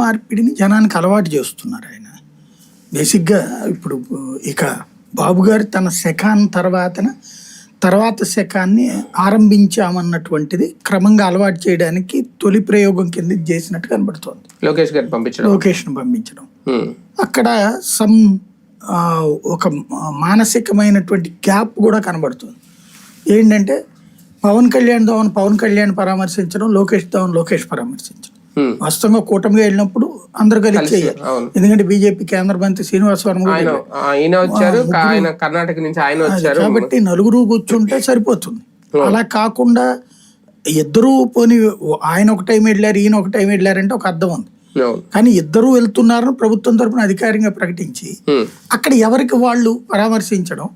మార్పిడిని జనానికి అలవాటు చేస్తున్నారు ఆయన. బేసిక్గా ఇప్పుడు ఇక బాబు గారు తన శకాన్ తర్వాత శకాన్ని ఆరంభించామన్నటువంటిది క్రమంగా అలవాటు చేయడానికి తొలి ప్రయోగం కింద చేసినట్టు కనబడుతోంది. లోకేష్ను పంపించడం అక్కడ ఒక మానసికమైనటువంటి గ్యాప్ కూడా కనబడుతుంది. ఏంటంటే పవన్ కళ్యాణ్ పరామర్శించడం, లోకేష్ పరామర్శించడం. వాస్తవంగా కూటమిగా వెళ్ళినప్పుడు అందరు కలిసి చేయాలి. ఎందుకంటే బీజేపీ కేంద్ర మంత్రి శ్రీనివాస్ వర్మ కర్ణాటక నుంచి కాబట్టి నలుగురు కూర్చుంటే సరిపోతుంది. అలా కాకుండా ఇద్దరు పోనీ ఆయన ఒక టైం వెళ్ళారు, ఈయన ఒక టైం వెళ్ళారంటే ఒక అర్థం ఉంది. కానీ ఇద్దరు వెళ్తున్నారని ప్రభుత్వం తరపున అధికారికంగా ప్రకటించి అక్కడ ఎవరికి వాళ్ళు పరామర్శించడం,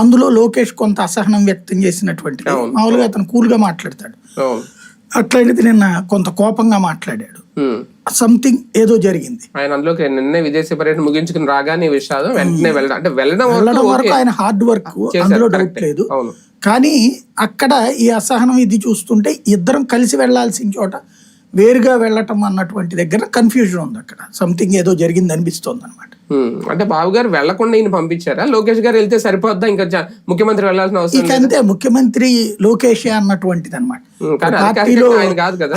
అందులో లోకేష్ కొంత అసహనం వ్యక్తం చేసినటువంటి, మామూలుగా అతను కూల్ గా మాట్లాడతాడు, అట్లాంటిది నిన్న కొంత కోపంగా మాట్లాడాడు. సంథింగ్ ఏదో జరిగింది. ఆయన అందులోకి నిన్న విదేశీ పర్యటన ముగించుకుని రాగానే విషయాలు వెంటనే వెళ్ళడం వరకు ఆయన హార్డ్ వర్క్, అందులో డౌట్ లేదు. కానీ అక్కడ ఈ అసహనం ఇది చూస్తుంటే ఇద్దరం కలిసి వెళ్లాల్సిన చోట వేరుగా వెళ్ళటం అన్నటువంటి దగ్గర కన్ఫ్యూజన్ ఉంది. అక్కడ సంథింగ్ ఏదో జరిగింది అనిపిస్తోంది అనమాట. అంటే బాబు గారు వెళ్లకుండా ఈయన పంపించారా? లోకేష్ గారు వెళ్తే సరిపోద్దా, ఇంకా ముఖ్యమంత్రి వెళ్లాల్సిన అవసరం అంతే, ముఖ్యమంత్రి లోకేష్ అన్నటువంటిది అనమాట. పార్టీలో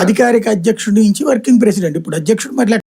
అధికారిక అధ్యక్షుడి నుంచి వర్కింగ్ ప్రెసిడెంట్. ఇప్పుడు అధ్యక్షుడు మరి